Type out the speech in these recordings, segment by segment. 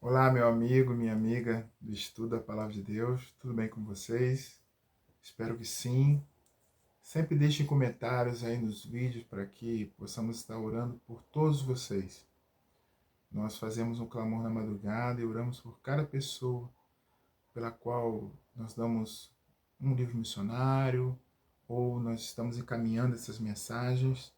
Olá, meu amigo, minha amiga do estudo da Palavra de Deus, tudo bem com vocês? Espero que sim. Sempre deixem comentários aí nos vídeos para que possamos estar orando por todos vocês. Nós fazemos um clamor na madrugada e oramos por cada pessoa pela qual nós damos um livro missionário ou nós estamos encaminhando essas mensagens,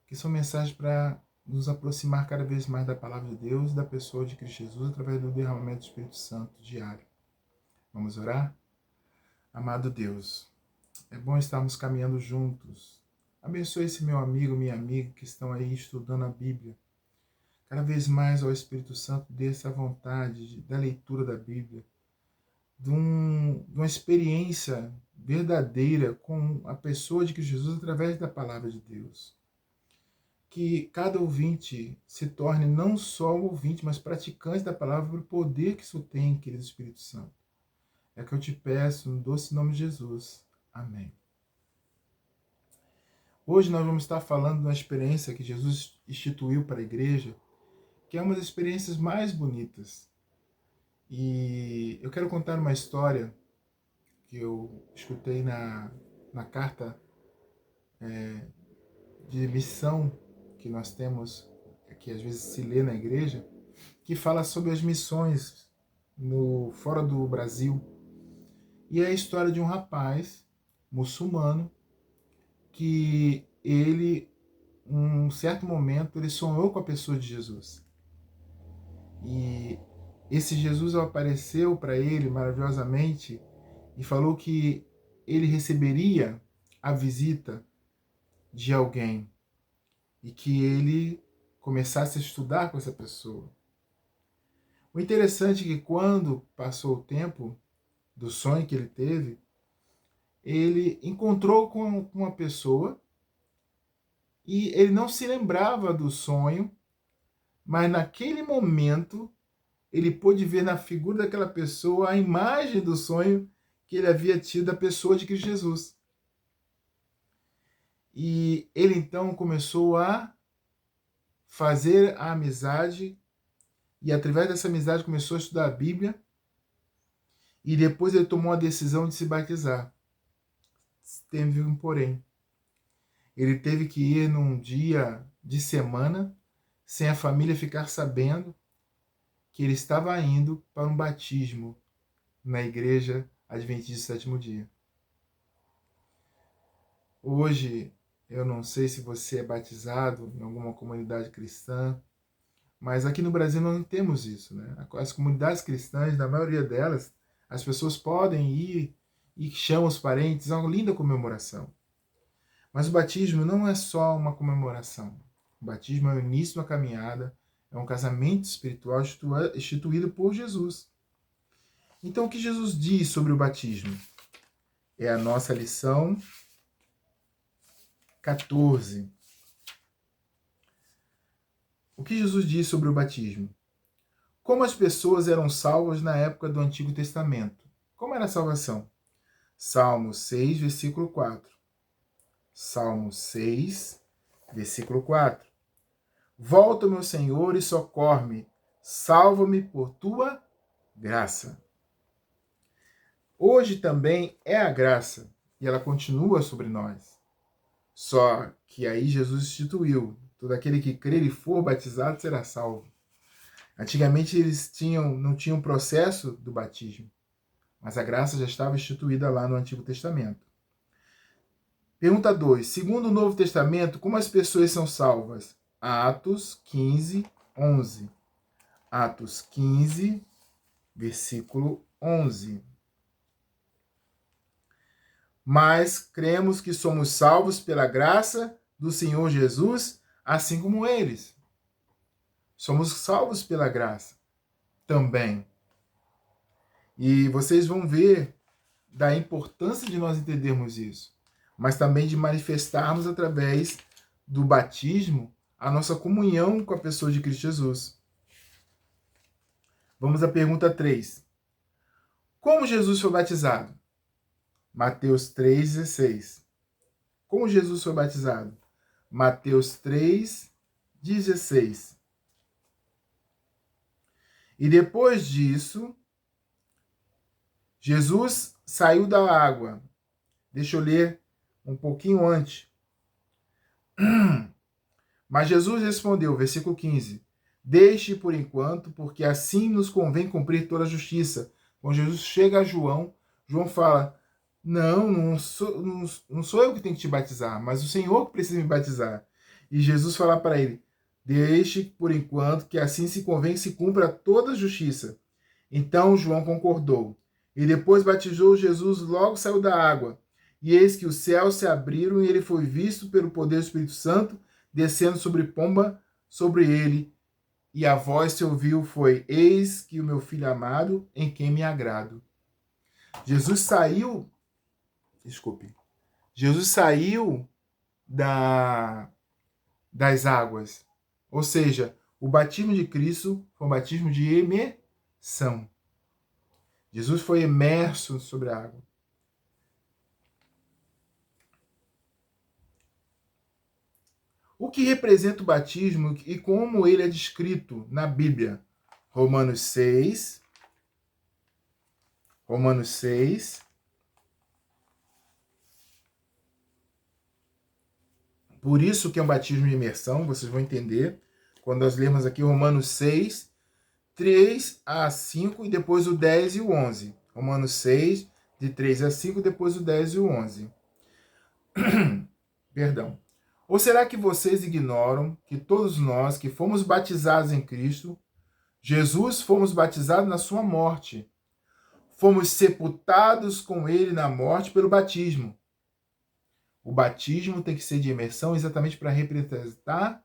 que são mensagens para nos aproximar cada vez mais da Palavra de Deus e da pessoa de Cristo Jesus através do derramamento do Espírito Santo diário. Vamos orar? Amado Deus, é bom estarmos caminhando juntos. Abençoe esse meu amigo, minha amiga que estão aí estudando a Bíblia. Cada vez mais ao Espírito Santo dê essa vontade da leitura da Bíblia, de uma experiência verdadeira com a pessoa de Cristo Jesus através da Palavra de Deus. Que cada ouvinte se torne não só ouvinte, mas praticante da palavra pelo poder que isso tem, querido Espírito Santo. É que eu te peço, no doce nome de Jesus. Amém. Hoje nós vamos estar falando de uma experiência que Jesus instituiu para a igreja, que é uma das experiências mais bonitas. E eu quero contar uma história que eu escutei na carta de missão que nós temos, que às vezes se lê na igreja, que fala sobre as missões fora do Brasil. E é a história de um rapaz muçulmano que um certo momento, ele sonhou com a pessoa de Jesus. E esse Jesus apareceu para ele maravilhosamente e falou que ele receberia a visita de alguém e que ele começasse a estudar com essa pessoa. O interessante é que quando passou o tempo do sonho que ele teve, ele encontrou com uma pessoa e ele não se lembrava do sonho, mas naquele momento ele pôde ver na figura daquela pessoa a imagem do sonho que ele havia tido da pessoa de Cristo Jesus. E ele então começou a fazer a amizade e através dessa amizade começou a estudar a Bíblia e depois ele tomou a decisão de se batizar. Teve um porém. Ele teve que ir num dia de semana sem a família ficar sabendo que ele estava indo para um batismo na igreja Adventista do Sétimo Dia. Hoje, eu não sei se você é batizado em alguma comunidade cristã, mas aqui no Brasil não temos isso, né? As comunidades cristãs, na maioria delas, as pessoas podem ir e chamam os parentes, é uma linda comemoração. Mas o batismo não é só uma comemoração. O batismo é o início de uma caminhada, é um casamento espiritual instituído por Jesus. Então, o que Jesus diz sobre o batismo? É a nossa lição 14. O que Jesus diz sobre o batismo? Como as pessoas eram salvas na época do Antigo Testamento? Como era a salvação? Salmo 6, versículo 4. Salmo 6, versículo 4. Volta, meu Senhor, e socorre-me. Salva-me por tua graça. Hoje também é a graça, e ela continua sobre nós. Só que aí Jesus instituiu: todo aquele que crer e for batizado será salvo. Antigamente eles não tinham processo do batismo, mas a graça já estava instituída lá no Antigo Testamento. Pergunta 2. Segundo o Novo Testamento, como as pessoas são salvas? Atos 15, 11. Atos 15, versículo 11. Mas cremos que somos salvos pela graça do Senhor Jesus, assim como eles. Somos salvos pela graça também. E vocês vão ver da importância de nós entendermos isso, mas também de manifestarmos através do batismo a nossa comunhão com a pessoa de Cristo Jesus. Vamos à pergunta 3. Como Jesus foi batizado? Mateus 3,16. Como Jesus foi batizado? Mateus 3,16. E depois disso, Jesus saiu da água. Deixa eu ler um pouquinho antes. Mas Jesus respondeu, versículo 15: Deixe por enquanto, porque assim nos convém cumprir toda a justiça. Quando Jesus chega a João, João fala: não sou eu que tenho que te batizar, mas o Senhor que precisa me batizar. E Jesus fala para ele: Deixe por enquanto, que assim se convém que se cumpra toda a justiça. Então João concordou. E depois batizou Jesus, logo saiu da água. E eis que os céus se abriram e ele foi visto pelo poder do Espírito Santo, descendo sobre pomba sobre ele. E a voz se ouviu foi: Eis que o meu filho amado, em quem me agrado. Jesus saiu, desculpe, Jesus saiu das águas. Ou seja, o batismo de Cristo foi um batismo de imersão. Jesus foi imerso sobre a água. O que representa o batismo e como ele é descrito na Bíblia? Romanos 6. Romanos 6. Por isso que é um batismo de imersão, vocês vão entender. Quando nós lermos aqui Romanos 6, 3 a 5 e depois o 10 e o 11. Romanos 6, de 3 a 5, depois o 10 e o 11. Perdão. Ou será que vocês ignoram que todos nós que fomos batizados em Cristo, Jesus fomos batizados na sua morte? Fomos sepultados com ele na morte pelo batismo. O batismo tem que ser de imersão exatamente para representar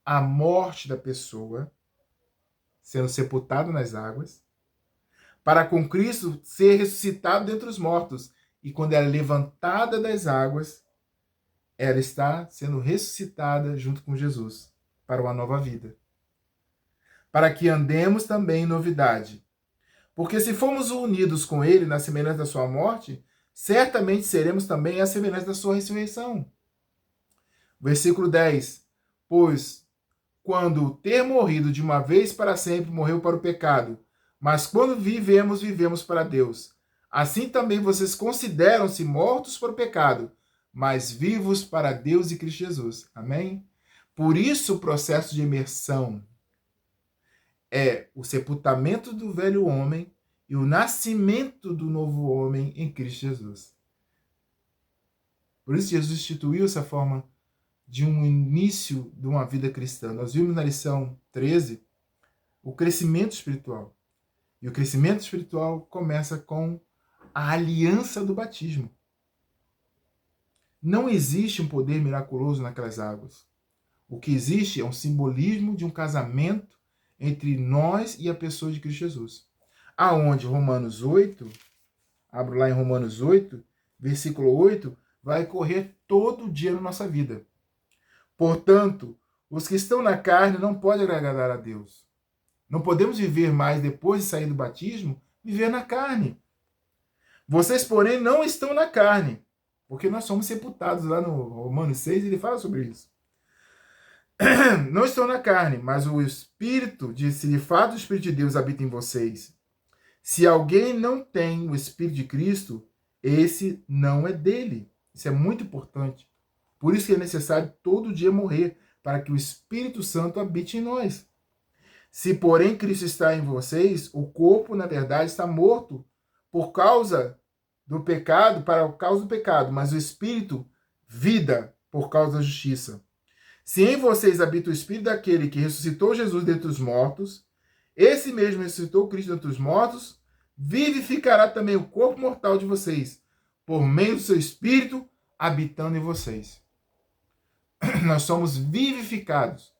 a morte da pessoa, sendo sepultado nas águas, para com Cristo ser ressuscitado dentre os mortos. E quando ela é levantada das águas, ela está sendo ressuscitada junto com Jesus para uma nova vida. Para que andemos também em novidade. Porque se formos unidos com ele na semelhança da sua morte, certamente seremos também a semelhança da sua ressurreição. Versículo 10. Pois, quando ter morrido de uma vez para sempre, morreu para o pecado, mas quando vivemos, vivemos para Deus. Assim também vocês consideram-se mortos para o pecado, mas vivos para Deus e Cristo Jesus. Amém? Por isso o processo de imersão é o sepultamento do velho homem e o nascimento do novo homem em Cristo Jesus. Por isso Jesus instituiu essa forma de um início de uma vida cristã. Nós vimos na lição 13 o crescimento espiritual. E o crescimento espiritual começa com a aliança do batismo. Não existe um poder miraculoso naquelas águas. O que existe é um simbolismo de um casamento entre nós e a pessoa de Cristo Jesus. Aonde Romanos 8, abro lá em Romanos 8, versículo 8, vai correr todo dia na nossa vida. Portanto, os que estão na carne não podem agradar a Deus. Não podemos viver mais, depois de sair do batismo, viver na carne. Vocês, porém, não estão na carne, porque nós somos sepultados. Lá no Romanos 6, ele fala sobre isso. Não estão na carne, mas o Espírito, se de fato o Espírito de Deus habita em vocês. Se alguém não tem o Espírito de Cristo, esse não é dele. Isso é muito importante. Por isso que é necessário todo dia morrer, para que o Espírito Santo habite em nós. Se, porém, Cristo está em vocês, o corpo, na verdade, está morto por causa do pecado, para causa do pecado, mas o Espírito, vida, por causa da justiça. Se em vocês habita o Espírito daquele que ressuscitou Jesus dentre os mortos, esse mesmo ressuscitou Cristo dentre os mortos, vivificará também o corpo mortal de vocês, por meio do seu Espírito habitando em vocês. Nós somos vivificados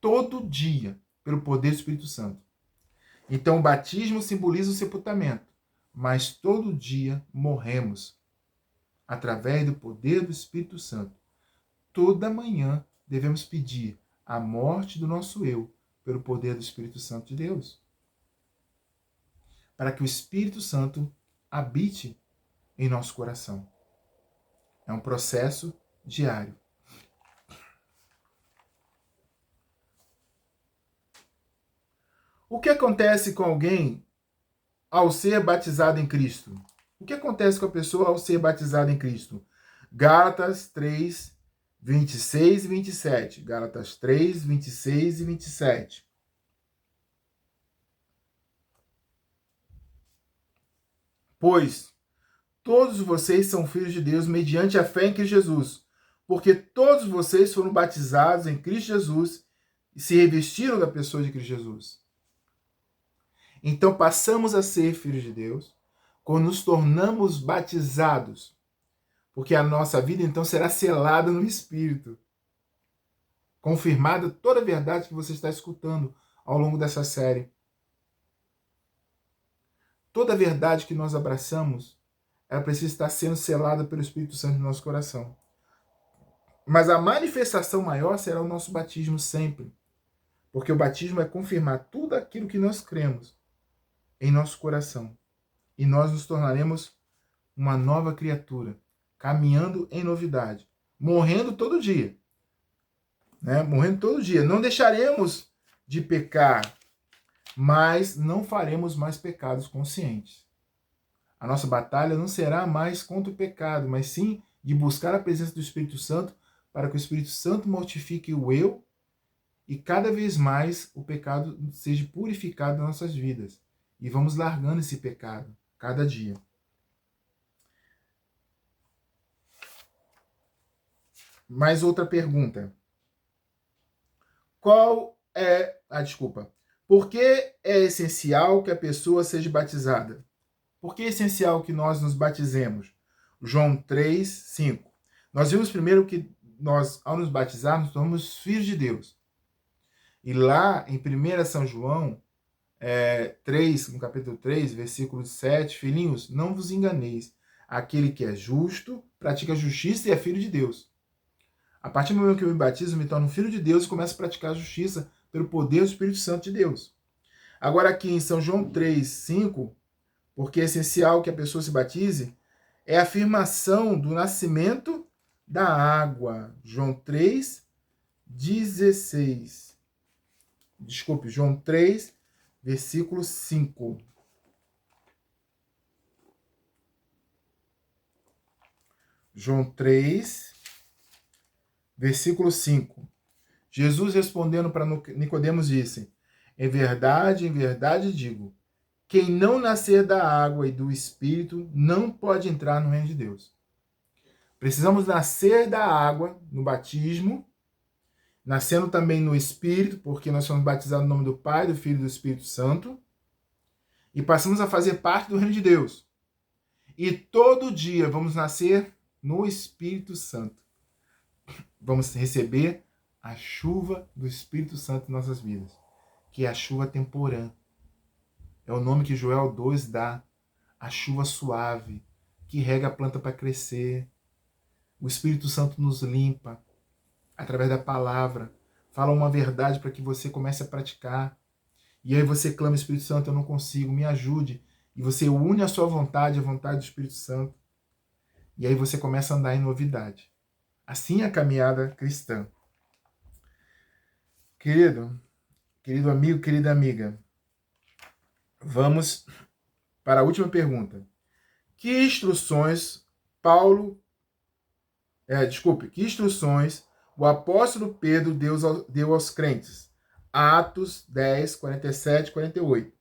todo dia pelo poder do Espírito Santo. Então, o batismo simboliza o sepultamento, mas todo dia morremos através do poder do Espírito Santo. Toda manhã devemos pedir a morte do nosso eu pelo poder do Espírito Santo de Deus, para que o Espírito Santo habite em nosso coração. É um processo diário. O que acontece com alguém ao ser batizado em Cristo? O que acontece com a pessoa ao ser batizada em Cristo? Gálatas 3, 26 e 27. Gálatas 3, 26 e 27. Pois todos vocês são filhos de Deus mediante a fé em Cristo Jesus, porque todos vocês foram batizados em Cristo Jesus e se revestiram da pessoa de Cristo Jesus. Então passamos a ser filhos de Deus quando nos tornamos batizados, porque a nossa vida então será selada no Espírito, confirmada toda a verdade que você está escutando ao longo dessa série. Toda a verdade que nós abraçamos, ela precisa estar sendo selada pelo Espírito Santo no nosso coração. Mas a manifestação maior será o nosso batismo sempre, porque o batismo é confirmar tudo aquilo que nós cremos em nosso coração. E nós nos tornaremos uma nova criatura, caminhando em novidade, morrendo todo dia. Né? Morrendo todo dia. Não deixaremos de pecar, mas não faremos mais pecados conscientes. A nossa batalha não será mais contra o pecado, mas sim de buscar a presença do Espírito Santo para que o Espírito Santo mortifique o eu e cada vez mais o pecado seja purificado nas nossas vidas. E vamos largando esse pecado cada dia. Mais outra pergunta. Por que é essencial que a pessoa seja batizada? Por que é essencial que nós nos batizemos? João 3, 5. Nós vimos primeiro que nós, ao nos batizarmos, somos filhos de Deus. E lá em 1 São João 3, no capítulo 3, versículo 7, filhinhos, não vos enganeis. Aquele que é justo, pratica a justiça e é filho de Deus. A partir do momento que eu me batizo, eu me torno filho de Deus e começo a praticar a justiça pelo poder do Espírito Santo de Deus. Agora aqui em São João 3, 5, porque é essencial que a pessoa se batize, é a afirmação do nascimento da água. João 3, 16. Desculpe, João 3, versículo 5. João 3, versículo 5. Jesus respondendo para Nicodemos disse: em verdade digo, quem não nascer da água e do Espírito não pode entrar no reino de Deus. Precisamos nascer da água no batismo, nascendo também no Espírito, porque nós somos batizados no nome do Pai, do Filho e do Espírito Santo, e passamos a fazer parte do reino de Deus. E todo dia vamos nascer no Espírito Santo. Vamos receber a chuva do Espírito Santo em nossas vidas, que é a chuva temporã. É o nome que Joel 2 dá. A chuva suave, que rega a planta para crescer. O Espírito Santo nos limpa através da palavra. Fala uma verdade para que você comece a praticar. E aí você clama, Espírito Santo, eu não consigo, me ajude. E você une a sua vontade à vontade do Espírito Santo. E aí você começa a andar em novidade. Assim é a caminhada cristã. Querido amigo, querida amiga, vamos para a última pergunta. Que instruções o apóstolo Pedro deu aos crentes? Atos 10, 47 e 48.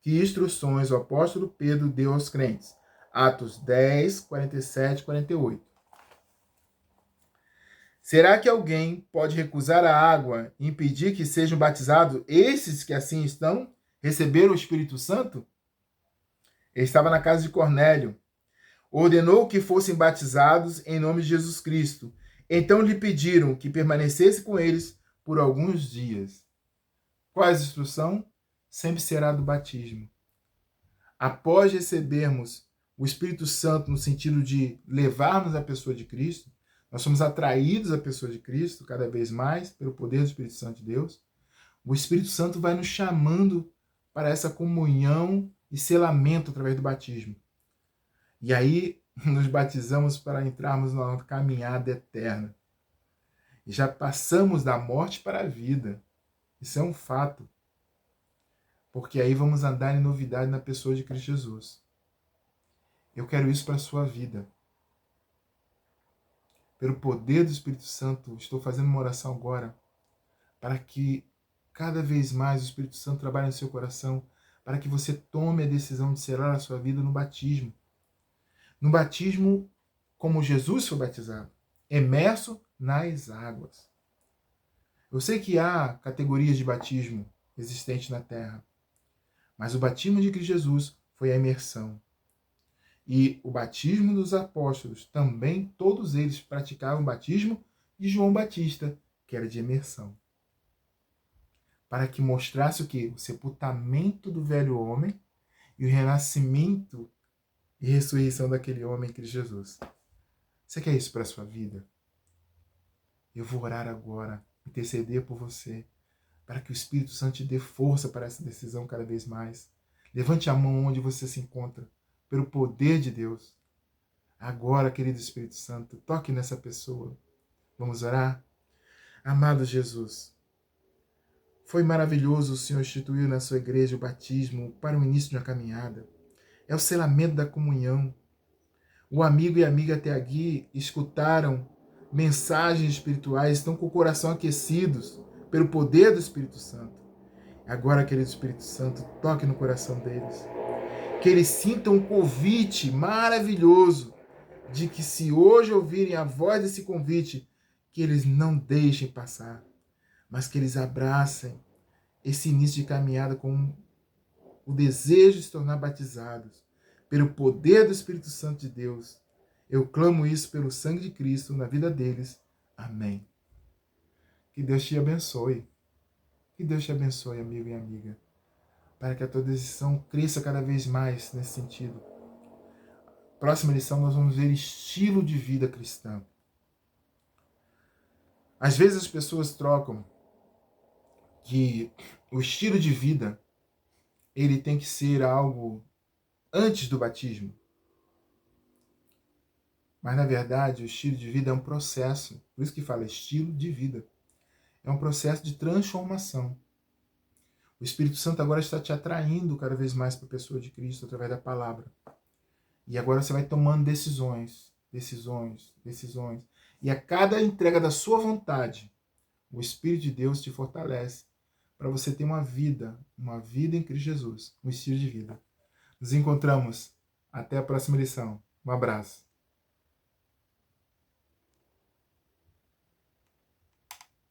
Que instruções o apóstolo Pedro deu aos crentes? Atos 10, 47 e 48. Será que alguém pode recusar a água e impedir que sejam batizados esses que assim estão? Receberam o Espírito Santo? Ele estava na casa de Cornélio. Ordenou que fossem batizados em nome de Jesus Cristo. Então lhe pediram que permanecesse com eles por alguns dias. Qual a instrução? Sempre será do batismo. Após recebermos o Espírito Santo no sentido de levarmos a pessoa de Cristo, nós somos atraídos à pessoa de Cristo cada vez mais pelo poder do Espírito Santo de Deus. O Espírito Santo vai nos chamando para essa comunhão e selamento através do batismo. E aí nos batizamos para entrarmos numa caminhada eterna. E já passamos da morte para a vida. Isso é um fato. porque aí vamos andar em novidade na pessoa de Cristo Jesus. Eu quero isso para a sua vida. Pelo poder do Espírito Santo, estou fazendo uma oração agora para que cada vez mais o Espírito Santo trabalhe no seu coração, para que você tome a decisão de selar a sua vida no batismo. No batismo, como Jesus foi batizado, imerso nas águas. Eu sei que há categorias de batismo existentes na Terra, mas o batismo de Cristo Jesus foi a imersão. E o batismo dos apóstolos, também todos eles praticavam o batismo de João Batista, que era de imersão. Para que mostrasse o quê? O sepultamento do velho homem e o renascimento e ressurreição daquele homem, Cristo Jesus. Você quer isso para a sua vida? Eu vou orar agora, interceder por você, para que o Espírito Santo te dê força para essa decisão cada vez mais. Levante a mão onde você se encontra, pelo poder de Deus. Agora, querido Espírito Santo, toque nessa pessoa. Vamos orar? Amado Jesus, foi maravilhoso o Senhor instituir na sua igreja o batismo para o início de uma caminhada. É o selamento da comunhão. O amigo e a amiga até aqui escutaram mensagens espirituais, estão com o coração aquecidos pelo poder do Espírito Santo. Agora, querido Espírito Santo, toque no coração deles. Que eles sintam um convite maravilhoso de que, se hoje ouvirem a voz desse convite, que eles não deixem passar, mas que eles abracem esse início de caminhada com o desejo de se tornar batizados pelo poder do Espírito Santo de Deus. Eu clamo isso pelo sangue de Cristo na vida deles. Amém. Que Deus te abençoe. Que Deus te abençoe, amigo e amiga, para que a tua decisão cresça cada vez mais nesse sentido. Próxima lição nós vamos ver estilo de vida cristã. Às vezes as pessoas trocam que o estilo de vida ele tem que ser algo antes do batismo. Mas, na verdade, o estilo de vida é um processo. Por isso que fala estilo de vida. É um processo de transformação. O Espírito Santo agora está te atraindo cada vez mais para a pessoa de Cristo através da palavra. E agora você vai tomando decisões. E a cada entrega da sua vontade, o Espírito de Deus te fortalece para você ter uma vida em Cristo Jesus, um estilo de vida. Nos encontramos. Até a próxima lição. Um abraço.